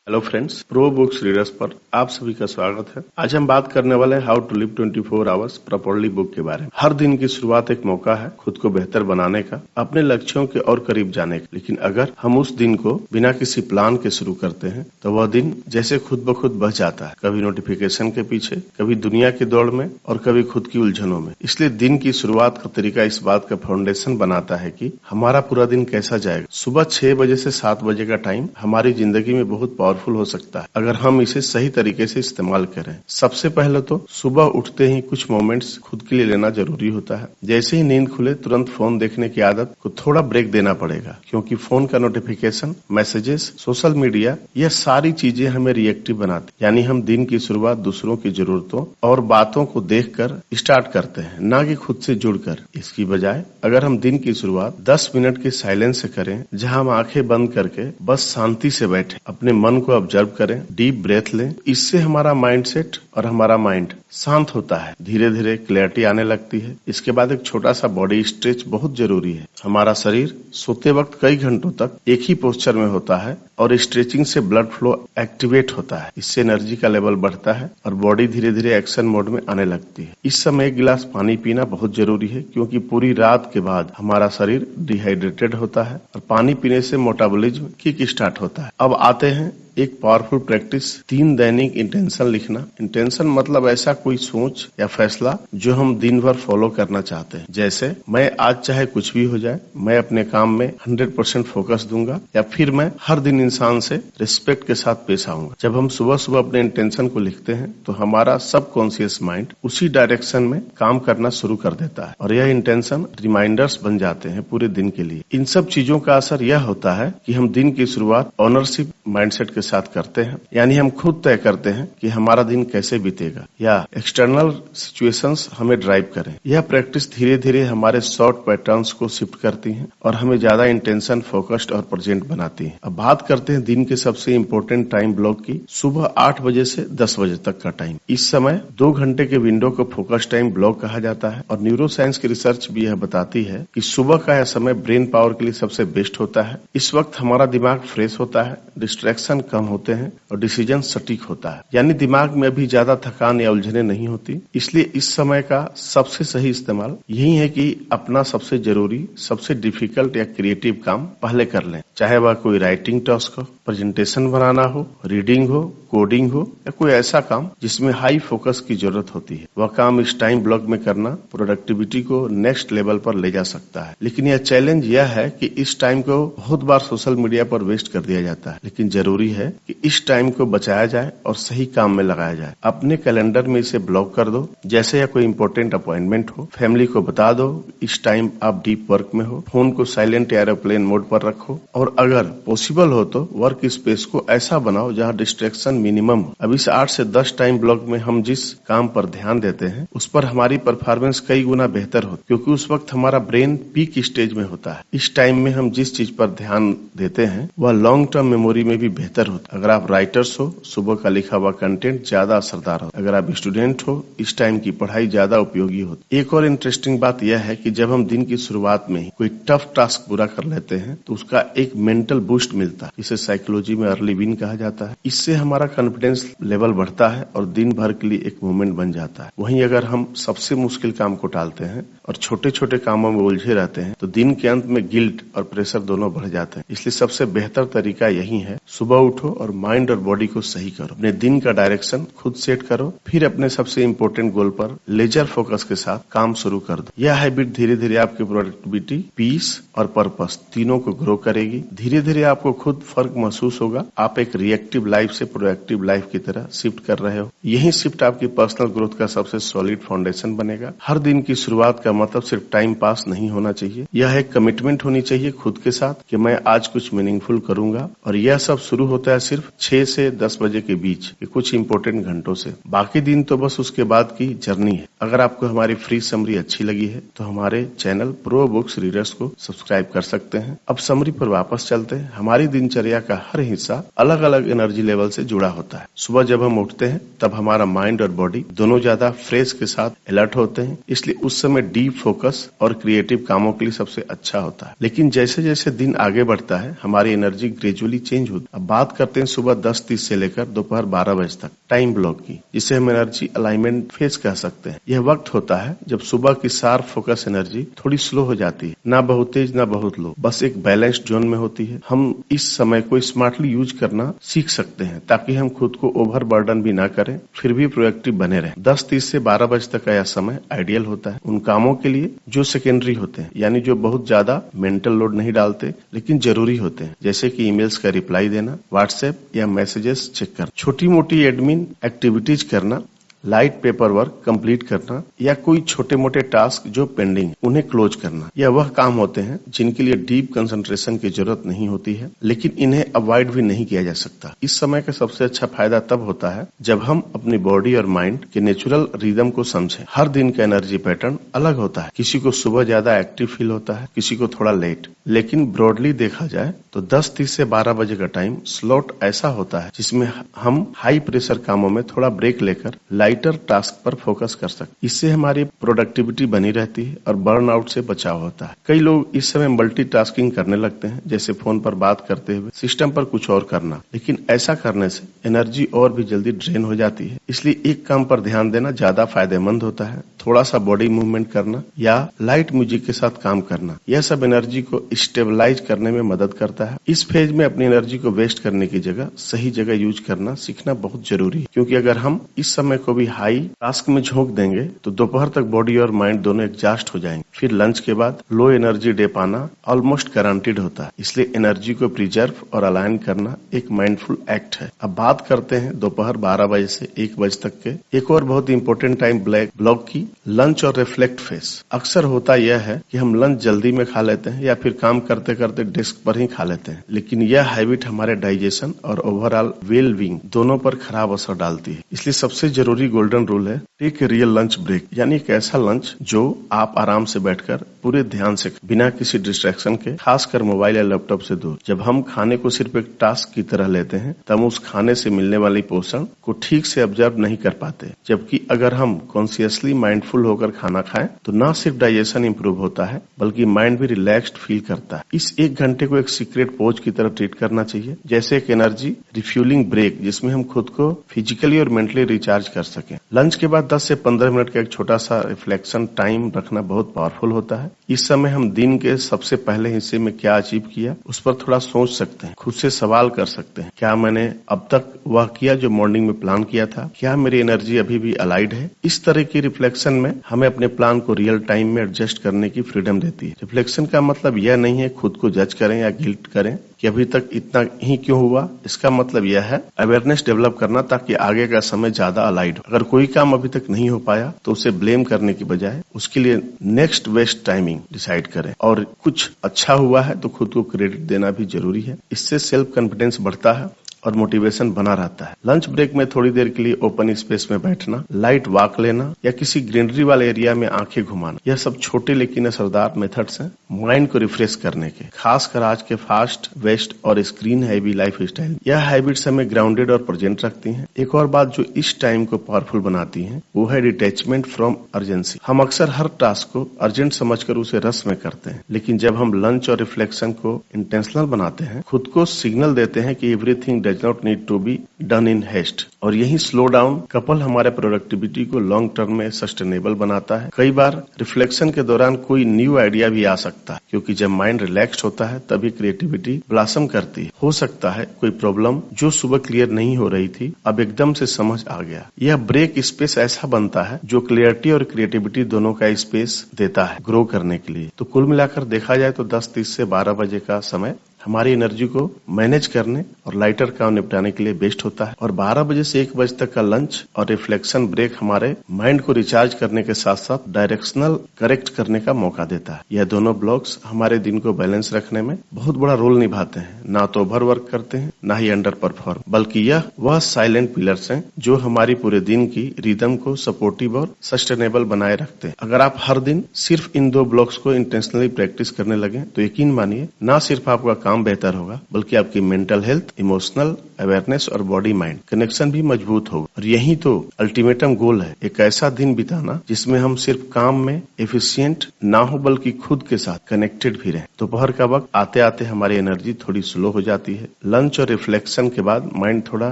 Hello friends, pro books readers पर आप सभी का स्वागत है। आज हम बात करने वाले हैं how to live 24 hours properly book के बारे में। हर दिन की शुरुआत एक मौका है खुद को बेहतर बनाने का, अपने लक्ष्यों के और करीब जाने का। लेकिन अगर हम उस दिन को बिना किसी प्लान के शुरू करते हैं तो वह दिन जैसे खुद ब खुद बह जाता है, कभी नोटिफिकेशन के पीछे, कभी दुनिया की दौड़ में और कभी खुद की उलझनों में। इसलिए दिन की शुरुआत का तरीका इस बात का फाउंडेशन बनाता है कि हमारा पूरा दिन कैसा जाएगा। सुबह 6 बजे से 7 बजे का टाइम हमारी जिंदगी में बहुत पावरफुल हो सकता है अगर हम इसे सही तरीके से इस्तेमाल करें। सबसे पहले तो सुबह उठते ही कुछ मोमेंट्स खुद के लिए लेना जरूरी होता है। जैसे ही नींद खुले तुरंत फोन देखने की आदत को थोड़ा ब्रेक देना पड़ेगा, क्योंकि फोन का नोटिफिकेशन, मैसेजेस, सोशल मीडिया, यह सारी चीजें हमें रिएक्टिव बनाती, यानी हम दिन की शुरुआत दूसरों की जरूरतों और बातों को देखकर स्टार्ट करते हैं, ना कि खुद से जुड़कर। इसकी बजाय अगर हम दिन की शुरुआत 10 मिनट के साइलेंस से करें, जहां हम आंखें बंद करके बस शांति से बैठे, अपने मन को ऑब्जर्व करें, डीप ब्रेथ लें, इससे हमारा माइंडसेट और हमारा माइंड शांत होता है। धीरे धीरे क्लैरिटी आने लगती है। इसके बाद एक छोटा सा बॉडी स्ट्रेच बहुत जरूरी है। हमारा शरीर सोते वक्त कई घंटों तक एक ही पोस्चर में होता है और स्ट्रेचिंग से ब्लड फ्लो एक्टिवेट होता है। इससे एनर्जी का लेवल बढ़ता है और बॉडी धीरे धीरे एक्शन मोड में आने लगती है। इस समय एक गिलास पानी पीना बहुत जरूरी है, क्योंकि पूरी रात के बाद हमारा शरीर डिहाइड्रेटेड होता है और पानी पीने से मेटाबॉलिज्म किक स्टार्ट होता है। अब आते हैं एक पावरफुल प्रैक्टिस, 3 दैनिक इंटेंशन लिखना। इंटेंशन मतलब ऐसा कोई सोच या फैसला जो हम दिन भर फॉलो करना चाहते हैं। जैसे मैं आज चाहे कुछ भी हो जाए, मैं अपने काम में 100% फोकस दूंगा, या फिर मैं हर दिन इंसान से रिस्पेक्ट के साथ पेश आऊंगा। जब हम सुबह सुबह अपने इंटेंशन को लिखते हैं तो हमारा सबकॉन्शियस माइंड उसी डायरेक्शन में काम करना शुरू कर देता है और यह इंटेंशन रिमाइंडर्स बन जाते हैं पूरे दिन के लिए। इन सब चीजों का असर यह होता है कि हम दिन की शुरुआत ऑनरशिप माइंडसेट के साथ करते हैं, यानी हम खुद तय करते हैं कि हमारा दिन कैसे बीतेगा, या एक्सटर्नल सिचुएशंस हमें ड्राइव करें। यह प्रैक्टिस धीरे धीरे हमारे शॉर्ट पैटर्न्स को शिफ्ट करती है और हमें ज्यादा इंटेंशन, फोकस्ड और प्रेजेंट बनाती है। अब बात करते हैं दिन के सबसे इम्पोर्टेंट टाइम ब्लॉक की, सुबह 8 बजे से 10 बजे तक का टाइम। इस समय 2 घंटे के विंडो को फोकस टाइम ब्लॉक कहा जाता है और न्यूरो साइंस की रिसर्च भी यह बताती है कि सुबह का यह समय ब्रेन पावर के लिए सबसे बेस्ट होता है। इस वक्त हमारा दिमाग फ्रेश होता है, डिस्ट्रैक्शन कम होते हैं और डिसीजन सटीक होता है, यानी दिमाग में अभी ज्यादा थकान या उलझने नहीं होती। इसलिए इस समय का सबसे सही इस्तेमाल यही है कि अपना सबसे जरूरी, सबसे डिफिकल्ट या क्रिएटिव काम पहले कर लें, चाहे वह कोई राइटिंग टास्क हो, प्रेजेंटेशन बनाना हो, रीडिंग हो, कोडिंग हो, या कोई ऐसा काम जिसमें हाई फोकस की जरूरत होती है। वह काम इस टाइम ब्लॉक में करना प्रोडक्टिविटी को नेक्स्ट लेवल पर ले जा सकता है। लेकिन यह चैलेंज यह है कि इस टाइम को बहुत बार सोशल मीडिया पर वेस्ट कर दिया जाता है। लेकिन जरूरी है कि इस टाइम को बचाया जाए और सही काम में लगाया जाए। अपने कैलेंडर में इसे ब्लॉक कर दो, जैसे या कोई इंपॉर्टेंट अपॉइंटमेंट हो। फैमिली को बता दो इस टाइम आप डीप वर्क में हो। फोन को साइलेंट या एरोप्लेन मोड पर रखो और अगर पॉसिबल हो तो वर्क स्पेस को ऐसा बनाओ जहां डिस्ट्रैक्शन मिनिमम हो। अब इस 8 से 10 टाइम ब्लॉक में हम जिस काम पर ध्यान देते हैं उस पर हमारी परफॉर्मेंस कई गुना बेहतर होती, क्योंकि उस वक्त हमारा ब्रेन पीक स्टेज में होता है। इस टाइम में हम जिस चीज पर ध्यान देते हैं वह लॉन्ग टर्म मेमोरी में भी बेहतर होता है। अगर आप राइटर्स हो, सुबह का लिखा हुआ कंटेंट ज्यादा असरदार हो। अगर आप स्टूडेंट हो, इस टाइम की पढ़ाई ज्यादा उपयोगी होती। एक और इंटरेस्टिंग बात यह है कि जब हम दिन की शुरुआत में ही कोई टफ टास्क पूरा कर लेते हैं तो उसका एक मेंटल बूस्ट मिलता है, इसे साइकोलॉजी में अर्ली विन कहा जाता है। इससे हमारा कॉन्फिडेंस लेवल बढ़ता है और दिन भर के लिए एक मूवमेंट बन जाता है। वहीं अगर हम सबसे मुश्किल काम को टालते हैं और छोटे छोटे कामों में उलझे रहते हैं तो दिन के अंत में गिल्ट और प्रेशर दोनों बढ़ जाते हैं। इसलिए सबसे बेहतर तरीका यही है, सुबह उठो और माइंड और बॉडी को सही करो। अपने दिन का डायरेक्शन खुद सेट करो, फिर अपने सबसे इम्पोर्टेंट गोल पर लेजर फोकस के साथ काम शुरू कर दो। यह हैबिट धीरे धीरे आपकी प्रोडक्टिविटी, पीस और पर्पस तीनों को ग्रो करेगी। धीरे धीरे आपको खुद फर्क महसूस होगा। आप एक रिएक्टिव लाइफ से प्रोएक्टिव लाइफ की तरह शिफ्ट कर रहे हो। यही शिफ्ट आपकी पर्सनल ग्रोथ का सबसे सॉलिड फाउंडेशन बनेगा। हर दिन की शुरुआत का मतलब सिर्फ टाइम पास नहीं होना चाहिए, यह एक कमिटमेंट होनी चाहिए खुद के साथ कि मैं आज कुछ मीनिंगफुल करूंगा। और यह सब शुरू होता है सिर्फ 6 से 10 बजे के बीच के कुछ इंपॉर्टेंट घंटों से। बाकी दिन तो बस उसके बाद की जर्नी है। अगर आपको हमारी फ्री समरी अच्छी लगी है तो हमारे चैनल प्रो बुक्स रीडर्स को सब्सक्राइब कर सकते हैं। अब समरी पर वापस चलते हैं। हमारी दिनचर्या का हर हिस्सा अलग अलग एनर्जी लेवल से जुड़ा होता है। सुबह जब हम उठते हैं तब हमारा माइंड और बॉडी दोनों ज्यादा फ्रेश के साथ अलर्ट होते हैं, इसलिए उस समय डीप फोकस और क्रिएटिव कामों के लिए सबसे अच्छा होता है। लेकिन जैसे जैसे दिन आगे बढ़ता है हमारी एनर्जी ग्रेजुअली चेंज होती है। अब बात करते हैं सुबह 10:30 से लेकर दोपहर 12 बजे तक टाइम ब्लॉक की, जिसे हम एनर्जी अलाइनमेंट फेज कह सकते हैं। यह वक्त होता है जब सुबह की शार्प फोकस एनर्जी थोड़ी स्लो हो जाती है, ना बहुत तेज ना बहुत लो, बस एक बैलेंस्ड जोन में होती है। हम इस समय को स्मार्टली यूज करना सीख सकते हैं ताकि हम खुद को ओवर बर्डन भी ना करें, फिर भी प्रोडक्टिव बने रहें। 10:30 से 12 बजे तक का यह समय आइडियल होता है उन कामों के लिए जो सेकेंडरी होते हैं, यानी जो बहुत ज्यादा मेंटल लोड नहीं डालते लेकिन जरूरी होते हैं, जैसे कि ईमेल्स का रिप्लाई देना, व्हाट्सएप या मैसेजेस चेक करना, छोटी मोटी एडमिन एक्टिविटीज करना, लाइट पेपर वर्क कंप्लीट करना या कोई छोटे मोटे टास्क जो पेंडिंग उन्हें क्लोज करना। यह वह काम होते हैं जिनके लिए डीप कंसंट्रेशन की जरूरत नहीं होती है, लेकिन इन्हें अवॉइड भी नहीं किया जा सकता। इस समय का सबसे अच्छा फायदा तब होता है जब हम अपनी बॉडी और माइंड के नेचुरल रिदम को समझें। हर दिन का एनर्जी पैटर्न अलग होता है, किसी को सुबह ज्यादा एक्टिव फील होता है, किसी को थोड़ा लेट, लेकिन ब्रॉडली देखा जाए तो 10:30 से 12 बजे का टाइम स्लॉट ऐसा होता है जिसमें हम हाई प्रेशर कामों में थोड़ा ब्रेक लेकर लाइटर टास्क पर फोकस कर सकते। इससे हमारी प्रोडक्टिविटी बनी रहती है और बर्नआउट से बचाव होता है। कई लोग इस समय मल्टीटास्किंग करने लगते हैं, जैसे फोन पर बात करते हुए सिस्टम पर कुछ और करना, लेकिन ऐसा करने से एनर्जी और भी जल्दी ड्रेन हो जाती है। इसलिए एक काम पर ध्यान देना ज्यादा फायदेमंद होता है। थोड़ा सा बॉडी मूवमेंट करना या लाइट म्यूजिक के साथ काम करना, यह सब एनर्जी को स्टेबलाइज करने में मदद करता है। इस फेज में अपनी एनर्जी को वेस्ट करने की जगह सही जगह यूज करना सीखना बहुत जरूरी है, क्योंकि अगर हम इस समय को भी हाई टास्क में झोंक देंगे तो दोपहर तक बॉडी और माइंड दोनों एग्जॉस्ट हो जाएंगे। फिर लंच के बाद लो एनर्जी डे पाना ऑलमोस्ट गारंटीड होता है। इसलिए एनर्जी को प्रिजर्व और अलाइन करना एक माइंडफुल एक्ट है। अब बात करते हैं दोपहर 12 बजे से 1 बजे तक के एक और बहुत इंपॉर्टेंट टाइम ब्लॉक की, लंच और रिफ्लेक्ट फेस। अक्सर होता यह है कि हम लंच जल्दी में खा लेते हैं या फिर काम करते करते डेस्क पर ही खा लेते हैं, लेकिन यह हैबिट हमारे डाइजेशन और ओवरऑल वेल बीइंग दोनों पर खराब असर डालती है। इसलिए सबसे जरूरी गोल्डन रूल है take a real lunch break, यानी एक ऐसा लंच जो आप आराम से बैठकर पूरे ध्यान से बिना किसी डिस्ट्रैक्शन के, खासकर मोबाइल या लैपटॉप से दूर। जब हम खाने को सिर्फ एक टास्क की तरह लेते हैं तब उस खाने से मिलने वाली पोषण को ठीक से ऑब्जर्व नहीं कर पाते, जबकि अगर हम कॉन्शियसली माइंडफुल होकर खाना खाएं तो न सिर्फ डाइजेशन इंप्रूव होता है बल्कि माइंड भी रिलैक्स्ड फील करता है। इस 1 घंटे को एक सीक्रेट पोज की तरह ट्रीट करना चाहिए, जैसे एक एनर्जी रिफ्यूलिंग ब्रेक जिसमें हम खुद को फिजिकली और मेंटली रिचार्ज कर सकें। लंच के बाद 10 से 15 मिनट का एक छोटा सा रिफ्लेक्शन टाइम रखना बहुत पावरफुल होता है। इस समय हम दिन के सबसे पहले हिस्से में क्या अचीव किया उस पर थोड़ा सोच सकते हैं, खुद से सवाल कर सकते हैं, क्या मैंने अब तक वह किया जो मॉर्निंग में प्लान किया था, क्या मेरी एनर्जी अभी भी अलाइड है। इस तरह की रिफ्लेक्शन में हमें अपने प्लान को रियल टाइम में एडजस्ट करने की फ्रीडम देती है। रिफ्लेक्शन का मतलब यह नहीं है खुद को जज करें या गिल्ट करें कि अभी तक इतना ही क्यों हुआ। इसका मतलब यह है अवेयरनेस डेवलप करना ताकि आगे का समय ज्यादा अलाइड हो। अगर कोई काम अभी तक नहीं हो पाया तो उसे ब्लेम करने की बजाय उसके लिए नेक्स्ट बेस्ट टाइमिंग डिसाइड करें, और कुछ अच्छा हुआ है तो खुद को क्रेडिट देना भी जरूरी है। इससे सेल्फ कॉन्फिडेंस बढ़ता है और मोटिवेशन बना रहता है। लंच ब्रेक में थोड़ी देर के लिए ओपन स्पेस में बैठना, लाइट वॉक लेना या किसी ग्रीनरी वाले एरिया में आंखें घुमाना, यह सब छोटे लेकिन असरदार मेथड्स हैं माइंड को रिफ्रेश करने के। खासकर आज के फास्ट, वेस्ट और स्क्रीन हैवी लाइफ स्टाइल, यह हैबिट्स हमें ग्राउंडेड और प्रेजेंट रखती हैं। एक और बात जो इस टाइम को पावरफुल बनाती है वो है डिटैचमेंट फ्रॉम अर्जेंसी। हम अक्सर हर टास्क को अर्जेंट समझकर उसे रस में करते हैं, लेकिन जब हम लंच और रिफ्लेक्शन को इंटेंशनल बनाते हैं, खुद को सिग्नल देते हैं कि everything does not need to be done in haste, और यही स्लो डाउन कपल हमारे प्रोडक्टिविटी को लॉन्ग टर्म में सस्टेनेबल बनाता है। कई बार रिफ्लेक्शन के दौरान कोई न्यू आइडिया भी आ सकता है, क्योंकि जब माइंड रिलैक्स्ड होता है तभी क्रिएटिविटी ब्लॉसम करती है। हो सकता है कोई प्रॉब्लम जो सुबह क्लियर नहीं हो रही थी अब एकदम से समझ आ गया। यह ब्रेक स्पेस ऐसा बनता है जो क्लियरिटी और क्रिएटिविटी दोनों का स्पेस देता है ग्रो करने के लिए। तो कुल मिलाकर देखा जाए तो 10:30 से 12 बजे का समय हमारी एनर्जी को मैनेज करने और लाइटर काम निपटाने के लिए बेस्ट होता है। और 12 बजे से 1 बजे तक का लंच और रिफ्लेक्शन ब्रेक हमारे माइंड को रिचार्ज करने के साथ साथ डायरेक्शनल करेक्ट करने का मौका देता है। यह दोनों ब्लॉक्स हमारे दिन को बैलेंस रखने में बहुत बड़ा रोल निभाते हैं। ना तो ओवर वर्क करते हैं, ना ही अंडर परफॉर्म, बल्कि यह वह साइलेंट पिलर्स हैं जो हमारी पूरे दिन की रिदम को सपोर्टिव और सस्टेनेबल बनाए रखते हैं। अगर आप हर दिन सिर्फ इन 2 ब्लॉक्स को इंटेंशनली प्रैक्टिस करने लगे तो यकीन मानिए न सिर्फ आपका काम बेहतर होगा बल्कि आपकी मेंटल हेल्थ, इमोशनल अवेयरनेस और बॉडी माइंड कनेक्शन भी मजबूत होगा। और यही तो अल्टीमेटम गोल है, एक ऐसा दिन बिताना जिसमें हम सिर्फ काम में एफिशिएंट ना हो बल्कि खुद के साथ कनेक्टेड भी रहें। दोपहर का वक्त आते आते हमारी एनर्जी थोड़ी स्लो हो जाती है। लंच और रिफ्लेक्शन के बाद माइंड थोड़ा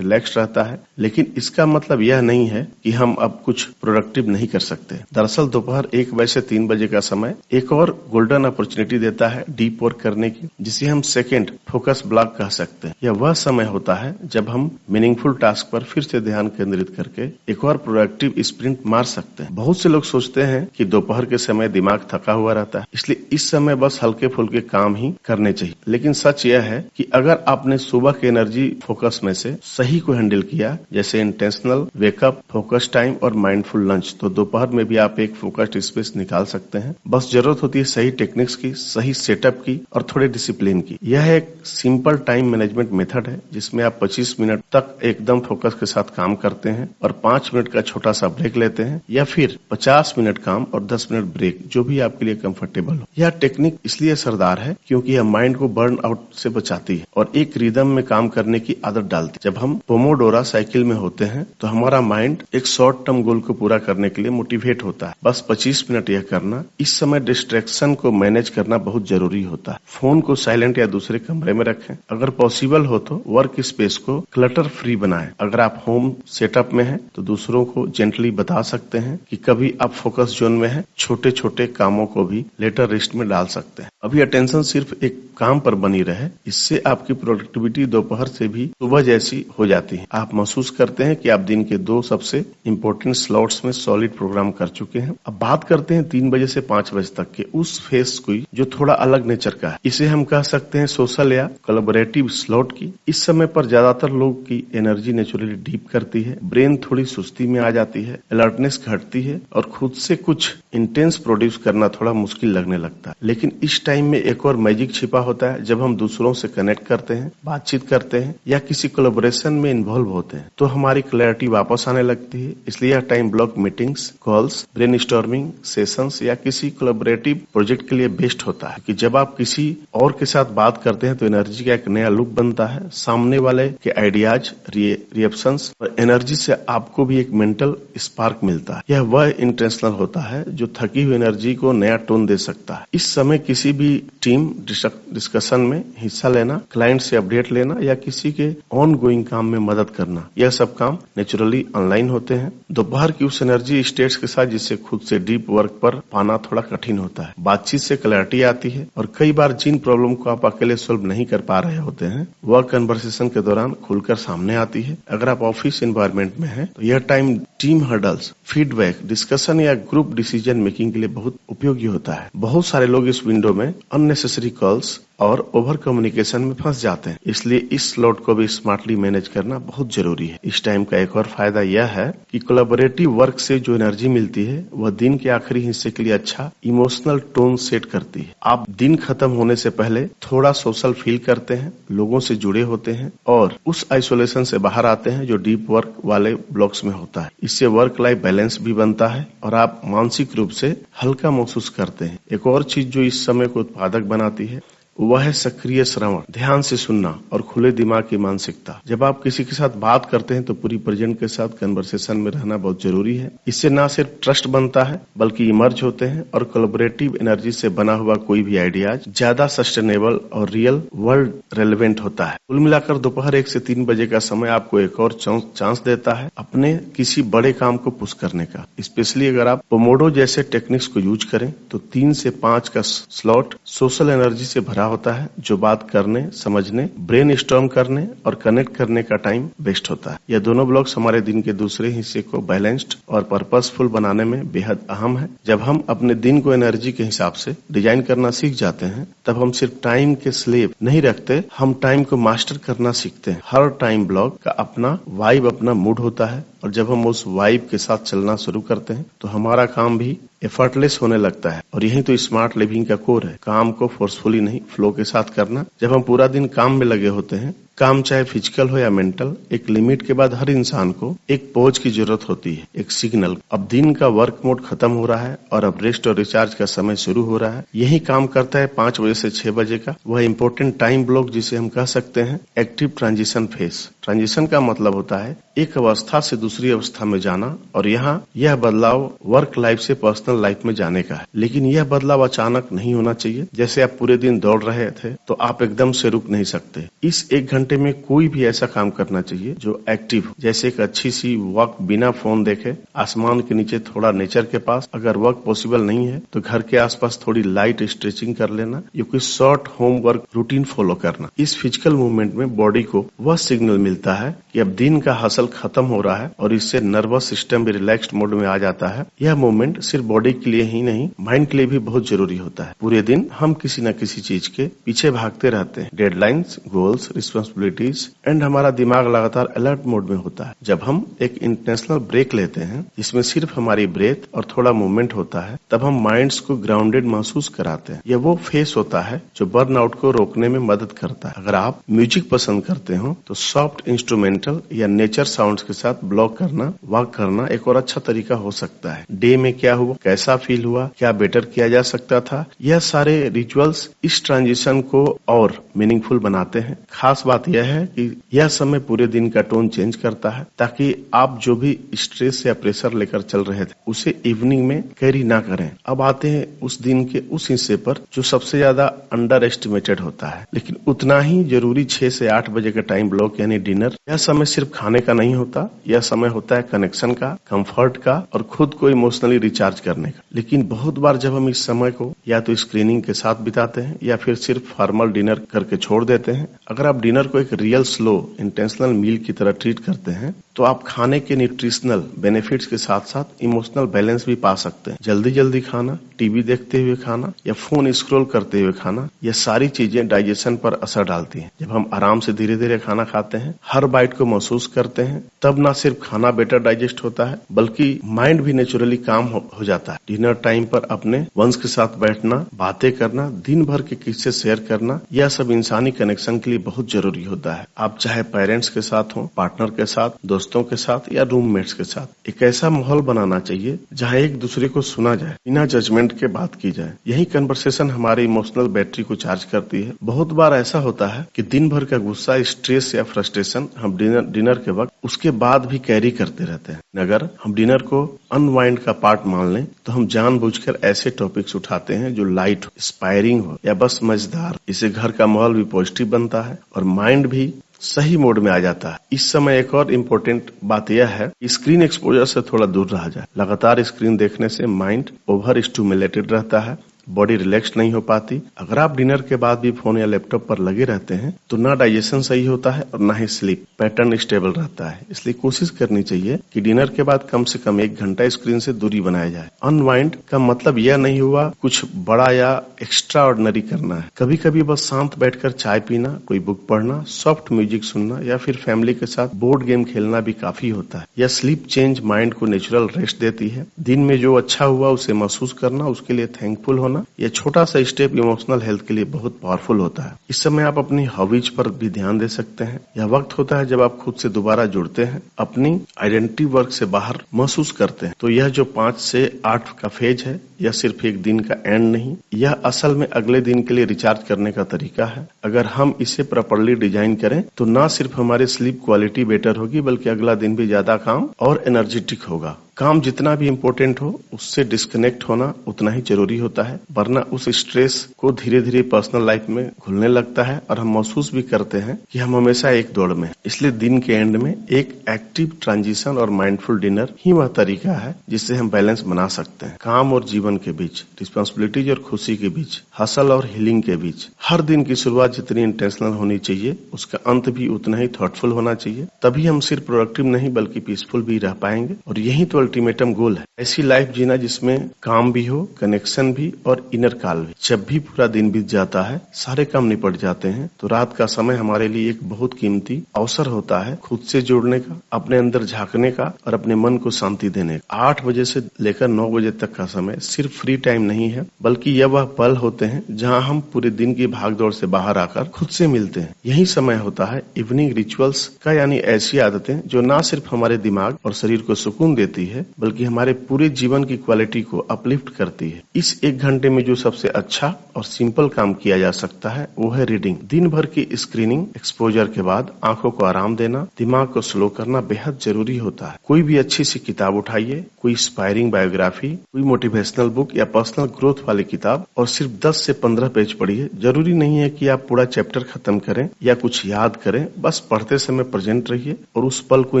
रिलैक्स रहता है, लेकिन इसका मतलब यह नहीं है कि हम अब कुछ प्रोडक्टिव नहीं कर सकते। दरअसल दोपहर 1 बजे से 3 बजे का समय एक और गोल्डन अपॉर्चुनिटी देता है डीप वर्क करने की, जिसे हम सेकेंड फोकस ब्लॉक कह सकते हैं। यह वह समय होता है जब हम मीनिंगफुल टास्क पर फिर से ध्यान केंद्रित करके एक और प्रोडक्टिव स्प्रिंट मार सकते हैं। बहुत से लोग सोचते हैं कि दोपहर के समय दिमाग थका हुआ रहता है, इसलिए इस समय बस हल्के फुल्के काम ही करने चाहिए। लेकिन सच यह है कि अगर आपने सुबह के एनर्जी फोकस में से सही को हैंडल किया, जैसे इंटेंशनल वेकअप, फोकस टाइम और माइंडफुल लंच, तो दोपहर में भी आप एक फोकस्ड स्पेस निकाल सकते हैं। बस जरूरत होती है सही टेक्निक्स की, सही सेटअप की और थोड़े डिसिप्लिन की। यह एक सिंपल टाइम मैनेजमेंट मेथड है जिसमें आप 25 मिनट तक एकदम फोकस के साथ काम करते हैं और 5 मिनट का छोटा सा ब्रेक लेते हैं, या फिर 50 मिनट काम और 10 मिनट ब्रेक, जो भी आपके लिए कंफर्टेबल हो। यह टेक्निक इसलिए असरदार है क्योंकि यह माइंड को बर्न आउट से बचाती है और एक रिदम में काम करने की आदत डालती है। जब हम पोमोडोरा साइकिल में होते हैं तो हमारा माइंड एक शॉर्ट टर्म गोल को पूरा करने के लिए मोटिवेट होता है। बस 25 मिनट यह करना। इस समय डिस्ट्रैक्शन को मैनेज करना बहुत जरूरी होता है। फोन को साइलेंट या दूसरे कमरे में रखें। अगर पॉसिबल हो तो वर्क स्पेस को क्लटर फ्री बनाएं। अगर आप होम सेटअप में हैं तो दूसरों को जेंटली बता सकते हैं कि कभी आप फोकस जोन में हैं। छोटे छोटे कामों को भी लेटर लिस्ट में डाल सकते हैं। अभी अटेंशन सिर्फ एक काम पर बनी रहे, इससे आपकी प्रोडक्टिविटी दोपहर से भी सुबह जैसी हो जाती है। आप महसूस करते हैं कि आप दिन के 2 सबसे इम्पोर्टेंट स्लॉट्स में सॉलिड प्रोग्राम कर चुके हैं। अब बात करते हैं 3 बजे से 5 बजे तक के उस फेस की जो थोड़ा अलग नेचर का है। इसे हम कह सकते हैं सोशल या कोलैबोरेटिव स्लॉट की। इस समय पर ज्यादातर लोग की एनर्जी नेचुरली डीप करती है, ब्रेन थोड़ी सुस्ती में आ जाती है, अलर्टनेस घटती है और खुद से कुछ इंटेंस प्रोड्यूस करना थोड़ा मुश्किल लगने लगता है। लेकिन इस टाइम में एक और मैजिक छिपा होता है। जब हम दूसरों से कनेक्ट करते हैं, बातचीत करते हैं या किसी कोलैबोरेशन में इन्वॉल्व होते हैं तो हमारी क्लैरिटी वापस आने लगती है। इसलिए यह time block meetings, calls, brainstorming sessions या किसी कोलैबोरेटिव प्रोजेक्ट के लिए बेस्ट होता है कि जब आप किसी और के साथ बात करते हैं तो एनर्जी का एक नया लुक बनता है। सामने वाले के आइडियाज, रिएक्शंस और एनर्जी से आपको भी एक मेंटल स्पार्क मिलता है। यह वह इंटेंशनल होता है जो थकी हुई एनर्जी को नया टोन दे सकता है। इस समय किसी भी टीम डिस्कशन में हिस्सा लेना, क्लाइंट से अपडेट लेना या किसी के ऑन गोइंग काम में मदद करना, यह सब काम नेचुरली ऑनलाइन होते हैं। दोपहर की उस एनर्जी स्टेट्स के साथ जिससे खुद से डीप वर्क पर पाना थोड़ा कठिन होता है। बातचीत से क्लैरिटी आती है और कई बार जिन प्रॉब्लम को आप अकेले सोल्व नहीं कर पा रहे होते हैं वह कन्वर्सेशन के दौरान खुलकर सामने आती है। अगर आप ऑफिस एनवायरनमेंट में हैं तो यह time team hurdles, feedback, discussion या ग्रुप डिसीजन मेकिंग के लिए बहुत उपयोगी होता है। बहुत सारे लोग इस विंडो में अननेसेसरी कॉल्स और ओवर कम्युनिकेशन में फंस जाते हैं, इसलिए इस स्लॉट को भी स्मार्टली मैनेज करना बहुत जरूरी है। इस टाइम का एक और फायदा यह है कि कोलैबोरेटिव वर्क से जो एनर्जी मिलती है वह दिन के आखिरी हिस्से के लिए अच्छा इमोशनल टोन सेट करती है। आप दिन खत्म होने से पहले थोड़ा सोशल फील करते हैं, लोगों से जुड़े होते हैं और उस आइसोलेशन से बाहर आते हैं जो डीप वर्क वाले ब्लॉक्स में होता है। इससे वर्क लाइफ बैलेंस भी बनता है और आप मानसिक रूप से हल्का महसूस करते हैं। एक और चीज जो इस समय को उत्पादक बनाती है वह है सक्रिय श्रवण, ध्यान से सुनना और खुले दिमाग की मानसिकता। जब आप किसी के साथ बात करते हैं तो पूरी प्रेजेंट के साथ कन्वर्सेशन में रहना बहुत जरूरी है। इससे न सिर्फ ट्रस्ट बनता है बल्कि इमर्ज होते हैं और कोलैबोरेटिव एनर्जी से बना हुआ कोई भी आइडियाज ज्यादा सस्टेनेबल और रियल वर्ल्ड रेलेवेंट होता है। कुल मिलाकर दोपहर 1 से 3 बजे का समय आपको एक और चांस देता है अपने किसी बड़े काम को पुश करने का। स्पेशली अगर आप पोमोडो जैसे टेक्निक्स को यूज करें तो 3 से 5 का स्लॉट सोशल एनर्जी से भरा गहरा होता है, जो बात करने, समझने, ब्रेन स्टॉर्म करने और कनेक्ट करने का टाइम वेस्ट होता है। यह दोनों ब्लॉक्स हमारे दिन के दूसरे हिस्से को बैलेंस्ड और पर्पसफुल बनाने में बेहद अहम है। जब हम अपने दिन को एनर्जी के हिसाब से डिजाइन करना सीख जाते हैं, तब हम सिर्फ टाइम के स्लेव नहीं रखते, हम टाइम को मास्टर करना सीखते हैं। हर टाइम ब्लॉक का अपना वाइब, अपना मूड होता है, और जब हम उस वाइब के साथ चलना शुरू करते हैं तो हमारा काम भी एफर्टलेस होने लगता है। और यही तो स्मार्ट लिविंग का कोर है, काम को फोर्सफुली नहीं, फ्लो के साथ करना। जब हम पूरा दिन काम में लगे होते हैं, काम चाहे फिजिकल हो या मेंटल, एक लिमिट के बाद हर इंसान को एक पॉज की जरूरत होती है, एक सिग्नल। अब दिन का वर्क मोड खत्म हो रहा है और अब रेस्ट और रिचार्ज का समय शुरू हो रहा है। यही काम करता है 5 बजे से 6 बजे का वह इंपॉर्टेंट टाइम ब्लॉक, जिसे हम कह सकते हैं एक्टिव ट्रांजिशन फेज। ट्रांजिशन का मतलब होता है एक अवस्था से दूसरी अवस्था में जाना, और यहाँ यह बदलाव वर्क लाइफ से पर्सनल लाइफ में जाने का है। लेकिन यह बदलाव अचानक नहीं होना चाहिए। जैसे आप पूरे दिन दौड़ रहे थे तो आप एकदम से रुक नहीं सकते। इस 1 घंटे में कोई भी ऐसा काम करना चाहिए जो एक्टिव हो, जैसे एक अच्छी सी वॉक बिना फोन देखे, आसमान के नीचे, थोड़ा नेचर के पास। अगर वर्क पॉसिबल नहीं है तो घर के आसपास थोड़ी लाइट स्ट्रेचिंग कर लेना या कोई short home work routine follow करना। इस फिजिकल मूवमेंट में बॉडी को वह सिग्नल मिलता है कि अब दिन का हसल खत्म हो रहा है, और इससे नर्वस सिस्टम भी रिलैक्स्ड मोड में आ जाता है। यह मूवमेंट सिर्फ बॉडी के लिए ही नहीं, माइंड के लिए भी बहुत जरूरी होता है। पूरे दिन हम किसी न किसी चीज के पीछे भागते रहते हैं, डेडलाइंस, गोल्स, रिस्पांसिबिलिटीज, एंड हमारा दिमाग लगातार अलर्ट मोड में होता है। जब हम एक इंटेंशनल ब्रेक लेते हैं जिसमें सिर्फ हमारी ब्रेथ और थोड़ा मूवमेंट होता है, तब हम माइंड्स को ग्राउंडेड महसूस कराते हैं। यह वो फेस होता है जो बर्नआउट को रोकने में मदद करता है। अगर आप म्यूजिक पसंद करते हो तो सॉफ्ट इंस्ट्रूमेंटल या नेचर साउंड्स के साथ ब्लॉक करना, वॉक करना एक और अच्छा तरीका हो सकता है। डे में क्या हुआ, कैसा फील हुआ, क्या बेटर किया जा सकता था, यह सारे रिचुअल्स इस ट्रांजिशन को और मीनिंगफुल बनाते हैं। खास बात यह है कि यह समय पूरे दिन का टोन चेंज करता है, ताकि आप जो भी स्ट्रेस या प्रेशर लेकर चल रहे थे उसे इवनिंग में कैरी ना करें। अब आते हैं उस दिन के उस हिस्से पर जो सबसे ज्यादा अंडर एस्टिमेटेड होता है, लेकिन उतना ही जरूरी 6 से 8 बजे का टाइम ब्लॉक यानी डिनर। यह समय सिर्फ खाने का नहीं होता, यह समय होता है कनेक्शन का, कंफर्ट का और खुद को इमोशनली रिचार्ज करने का। लेकिन बहुत बार जब हम इस समय को या तो स्क्रीनिंग के साथ बिताते हैं या फिर सिर्फ फॉर्मल डिनर करके छोड़ देते हैं। अगर आप डिनर को एक रियल स्लो इंटेंशनल मील की तरह ट्रीट करते हैं तो आप खाने के न्यूट्रिशनल बेनिफिट्स के साथ साथ इमोशनल बैलेंस भी पा सकते हैं। जल्दी जल्दी खाना, टीवी देखते हुए खाना या फोन स्क्रॉल करते हुए खाना, यह सारी चीजें डाइजेशन पर असर डालती हैं। जब हम आराम से धीरे धीरे खाना खाते हैं, हर बाइट को महसूस करते हैं, तब न सिर्फ खाना बेटर डाइजेस्ट होता है बल्कि माइंड भी नेचुरली काम हो जाता है। डिनर टाइम पर अपने वंश के साथ बैठना, बातें करना, दिन भर के किस्से शेयर करना, यह सब इंसानी कनेक्शन के लिए बहुत जरूरी होता है। आप चाहे पेरेंट्स के साथ हो, पार्टनर के साथ, दोस्तों के साथ या रूममेट्स के साथ। एक ऐसा माहौल बनाना चाहिए जहाँ एक दूसरे को सुना जाए, बिना जजमेंट के बात की जाए। यही कन्वर्सेशन हमारी इमोशनल बैटरी को चार्ज करती है। बहुत बार ऐसा होता है कि दिन भर का गुस्सा, स्ट्रेस या फ्रस्ट्रेशन हम डिनर के वक्त उसके बाद भी कैरी करते रहते हैं। अगर हम डिनर को अनवाइंड का पार्ट मान लें तो हम जानबूझकर ऐसे टॉपिक्स उठाते हैं जो लाइट हो, इंस्पायरिंग हो या बस मजेदार। इससे घर का माहौल भी पॉजिटिव बनता है और माइंड भी सही मोड में आ जाता है। इस समय एक और इम्पोर्टेंट बात यह है कि स्क्रीन एक्सपोजर से थोड़ा दूर रहा जाए। लगातार स्क्रीन देखने से माइंड ओवर स्टिमुलेटेड रहता है, बॉडी रिलैक्स नहीं हो पाती। अगर आप डिनर के बाद भी फोन या लैपटॉप पर लगे रहते हैं तो ना डाइजेशन सही होता है और ना ही स्लीप पैटर्न स्टेबल रहता है। इसलिए कोशिश करनी चाहिए कि डिनर के बाद कम से कम 1 घंटा स्क्रीन से दूरी बनाया जाए। अनवाइंड का मतलब यह नहीं हुआ कुछ बड़ा या एक्स्ट्रा ऑर्डिनरी करना है। कभी कभी बस शांत बैठकर चाय पीना, कोई बुक पढ़ना, सॉफ्ट म्यूजिक सुनना या फिर फैमिली के साथ बोर्ड गेम खेलना भी काफी होता है। यह स्लीप चेंज माइंड को नेचुरल रेस्ट देती है। दिन में जो अच्छा हुआ उसे महसूस करना, उसके लिए थैंकफुल होना, यह छोटा सा स्टेप इमोशनल हेल्थ के लिए बहुत पावरफुल होता है। इस समय आप अपनी हॉबीज पर भी ध्यान दे सकते हैं। यह वक्त होता है जब आप खुद से दोबारा जुड़ते हैं, अपनी आइडेंटिटी वर्क से बाहर महसूस करते हैं। तो यह जो 5 से 8 का फेज है, यह सिर्फ एक दिन का एंड नहीं, यह असल में अगले दिन के लिए रिचार्ज करने का तरीका है। अगर हम इसे प्रॉपर्ली डिजाइन करें तो न सिर्फ हमारी स्लीप क्वालिटी बेटर होगी बल्कि अगला दिन भी ज्यादा काम और एनर्जेटिक होगा। काम जितना भी इम्पोर्टेंट हो उससे डिस्कनेक्ट होना उतना ही जरूरी होता है, वरना उस स्ट्रेस को धीरे धीरे पर्सनल लाइफ में घुलने लगता है और हम महसूस भी करते हैं कि हम हमेशा एक दौड़ में। इसलिए दिन के एंड में एक एक्टिव ट्रांजिशन और माइंडफुल डिनर ही वह तरीका है जिससे हम बैलेंस बना सकते हैं। काम और जीवन जीवन के बीच, रिस्पॉन्सिबिलिटीज और खुशी के बीच, हसल और हीलिंग के बीच। हर दिन की शुरुआत जितनी इंटेंशनल होनी चाहिए, उसका अंत भी उतना ही थॉटफुल होना चाहिए। तभी हम सिर्फ प्रोडक्टिव नहीं बल्कि पीसफुल भी रह पाएंगे। और यही तो अल्टीमेटम गोल है, ऐसी लाइफ जीना जिसमें काम भी हो, कनेक्शन भी और इनर काल भी। जब भी पूरा दिन बीत जाता है, सारे काम निपट जाते हैं, तो रात का समय हमारे लिए एक बहुत कीमती अवसर होता है खुद से जुड़ने का, अपने अंदर झांकने का और अपने मन को शांति देने का। 8 बजे से लेकर 9 बजे तक का समय सिर्फ फ्री टाइम नहीं है, बल्कि यह वह पल होते हैं जहां हम पूरे दिन की भागदौड़ से बाहर आकर खुद से मिलते हैं। यही समय होता है इवनिंग रिचुअल्स का, यानी ऐसी आदतें जो न सिर्फ हमारे दिमाग और शरीर को सुकून देती है, बल्कि हमारे पूरे जीवन की क्वालिटी को अपलिफ्ट करती है। इस 1 घंटे में जो सबसे अच्छा और सिंपल काम किया जा सकता है वो है रीडिंग। दिन भर की स्क्रीनिंग एक्सपोजर के बाद आंखों को आराम देना, दिमाग को स्लो करना बेहद जरूरी होता है। कोई भी अच्छी सी किताब उठाइए, कोई इंस्पायरिंग बायोग्राफी, कोई मोटिवेशनल बुक या पर्सनल ग्रोथ वाली किताब, और सिर्फ 10 से 15 पेज पढ़िए। जरूरी नहीं है कि आप पूरा चैप्टर खत्म करें या कुछ याद करें, बस पढ़ते समय प्रेजेंट रहिए और उस पल को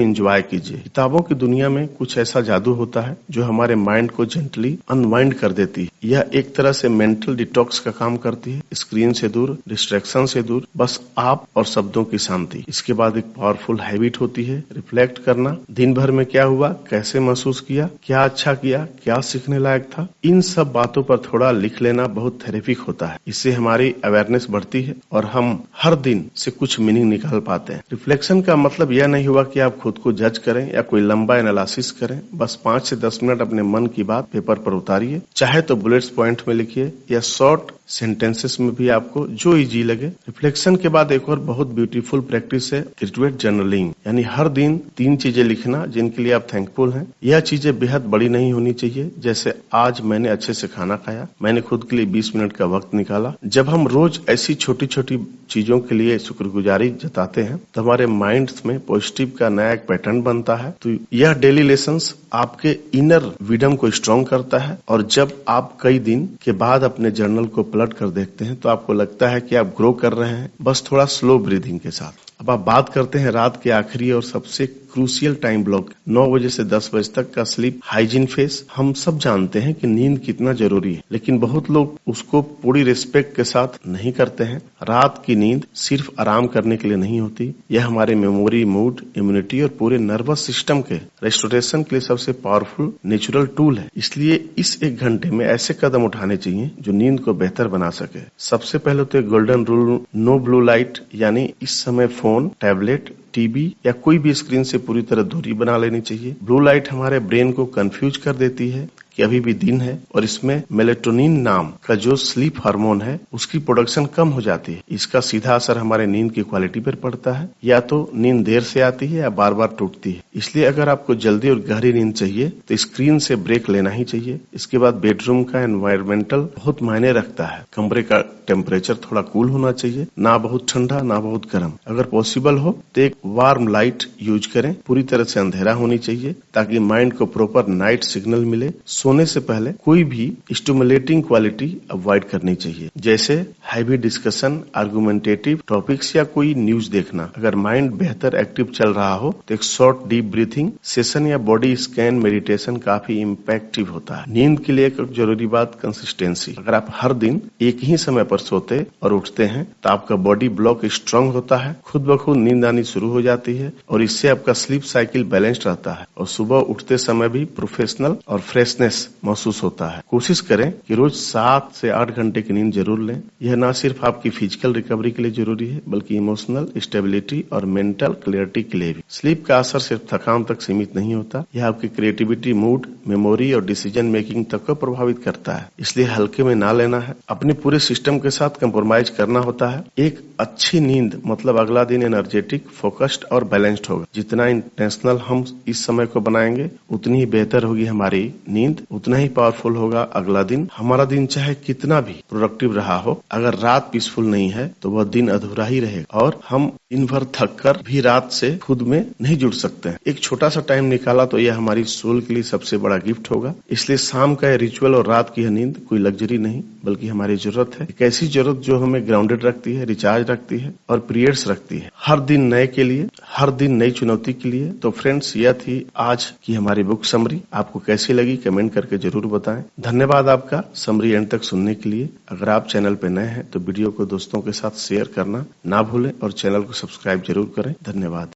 एंजॉय कीजिए। किताबों की दुनिया में कुछ ऐसा जादू होता है जो हमारे माइंड को जेंटली अनवाइंड कर देती है। यह एक तरह से मेंटल डिटॉक्स का काम करती है। स्क्रीन से दूर, डिस्ट्रैक्शन से दूर, बस आप और शब्दों की शांति। इसके बाद एक पावरफुल हैबिट होती है रिफ्लेक्ट करना। दिन भर में क्या हुआ, कैसे महसूस किया, क्या अच्छा किया, क्या सीखने लायक था, इन सब बातों पर थोड़ा लिख लेना बहुत थेरेपिक होता है। इससे हमारी अवेयरनेस बढ़ती है और हम हर दिन से कुछ मीनिंग निकाल पाते हैं। रिफ्लेक्शन का मतलब यह नहीं हुआ कि आप खुद को जज करें या कोई लंबा एनालिसिस करें। बस 5 से 10 मिनट अपने मन की बात पेपर पर उतारिए, चाहे तो बुलेट्स पॉइंट में लिखिए या शॉर्ट सेंटेंसेस में भी, आपको जो इजी लगे। रिफ्लेक्शन के बाद एक और बहुत ब्यूटीफुल प्रैक्टिस है ग्रेजुएट जर्नलिंग, यानी हर दिन 3 चीजें लिखना जिनके लिए आप थैंकफुल हैं। यह चीजें बेहद बड़ी नहीं होनी चाहिए, जैसे आज मैंने अच्छे से खाना खाया, मैंने खुद के लिए 20 मिनट का वक्त निकाला। जब हम रोज ऐसी छोटी छोटी चीजों के लिए शुक्रगुजारी जताते हैं तो हमारे माइंड में पॉजिटिव का नया एक पैटर्न बनता है। तो यह डेली लेसन्स आपके इनर विडम को स्ट्रॉन्ग करता है। और जब आप कई दिन के बाद अपने जर्नल को पलट कर देखते हैं तो आपको लगता है कि आप ग्रो कर रहे हैं, बस थोड़ा स्लो ब्रीदिंग के साथ। अब आप बात करते हैं रात के आखिरी और सबसे क्रूशियल टाइम ब्लॉक, 9 बजे से 10 बजे तक का स्लीप हाइजीन फेज। हम सब जानते हैं कि नींद कितना जरूरी है, लेकिन बहुत लोग उसको पूरी रिस्पेक्ट के साथ नहीं करते हैं। रात की नींद सिर्फ आराम करने के लिए नहीं होती, यह हमारे मेमोरी, मूड, इम्यूनिटी और पूरे नर्वस सिस्टम के रेस्टोरेशन के लिए सबसे पावरफुल नेचुरल टूल है। इसलिए इस 1 घंटे में ऐसे कदम उठाने चाहिए जो नींद को बेहतर बना सके। सबसे पहले तो golden rule, no blue light, यानी इस समय फोन, टैबलेट, टीवी या कोई भी स्क्रीन से पूरी तरह दूरी बना लेनी चाहिए। ब्लू लाइट हमारे ब्रेन को कंफ्यूज कर देती है कि अभी भी दिन है, और इसमें मेलेटोनिन नाम का जो स्लीप हार्मोन है उसकी प्रोडक्शन कम हो जाती है। इसका सीधा असर हमारे नींद की क्वालिटी पर पड़ता है, या तो नींद देर से आती है या बार बार टूटती है। इसलिए अगर आपको जल्दी और गहरी नींद चाहिए तो स्क्रीन से ब्रेक लेना ही चाहिए। इसके बाद बेडरूम का एनवायरमेंटल बहुत मायने रखता है। कमरे का टेम्परेचर थोड़ा कूल होना चाहिए, ना बहुत ठंडा ना बहुत गर्म। अगर पॉसिबल हो तो एक वार्म लाइट यूज करें। पूरी तरह से अंधेरा होनी चाहिए ताकि माइंड को प्रॉपर नाइट सिग्नल मिले। सोने से पहले कोई भी स्टिमुलेटिंग क्वालिटी अवॉइड करनी चाहिए, जैसे हैवी डिस्कशन, आर्गुमेंटेटिव टॉपिक्स या कोई न्यूज देखना। अगर माइंड बेहतर एक्टिव चल रहा हो तो एक शॉर्ट डीप ब्रीथिंग सेशन या बॉडी स्कैन मेडिटेशन काफी इम्पैक्टिव होता है। नींद के लिए एक जरूरी बात कंसिस्टेंसी। अगर आप हर दिन एक ही समय पर सोते और उठते हैं तो आपका बॉडी ब्लॉक स्ट्रांग होता है, खुद ब खुद नींद आनी शुरू हो जाती है, और इससे आपका स्लीप साइकिल बैलेंस्ड रहता है और सुबह उठते समय भी प्रोफेशनल और फ्रेशनेस महसूस होता है। कोशिश करें कि रोज 7 से 8 घंटे की नींद जरूर लें। यह न सिर्फ आपकी फिजिकल रिकवरी के लिए जरूरी है, बल्कि इमोशनल स्टेबिलिटी और मेंटल क्लियरिटी के लिए भी। स्लीप का असर सिर्फ थकान तक सीमित नहीं होता, यह आपकी क्रिएटिविटी, मूड, मेमोरी और डिसीजन मेकिंग तक को प्रभावित करता है। इसलिए हल्के में ना लेना है, अपने पूरे सिस्टम के साथ कंप्रोमाइज करना होता है। एक अच्छी नींद मतलब अगला दिन एनर्जेटिक, फोकस्ड और बैलेंस्ड होगा। जितना इंटेंशनल हम इस समय को बनाएंगे उतनी ही बेहतर होगी हमारी नींद, उतना ही पावरफुल होगा अगला दिन। हमारा दिन चाहे कितना भी प्रोडक्टिव रहा हो, अगर रात पीसफुल नहीं है तो वह दिन अधूरा ही रहेगा और हम दिन भर थक कर भी रात से खुद में नहीं जुड़ सकते हैं। एक छोटा सा टाइम निकाला तो यह हमारी सोल के लिए सबसे बड़ा गिफ्ट होगा। इसलिए शाम का रिचुअल और रात की नींद कोई लग्जरी नहीं बल्कि हमारी जरूरत है। एक ऐसी जरूरत जो हमें ग्राउंडेड रखती है, रिचार्ज रखती है और पीरियड्स रखती है। हर दिन नए के लिए, हर दिन नई चुनौती के लिए। तो फ्रेंड्स, यह थी आज की हमारी बुक समरी। आपको कैसी लगी कमेंट करके जरूर बताएं। धन्यवाद आपका समरी एंड तक सुनने के लिए। अगर आप चैनल पे नए हैं तो वीडियो को दोस्तों के साथ शेयर करना ना भूलें और चैनल को सब्सक्राइब जरूर करें। धन्यवाद।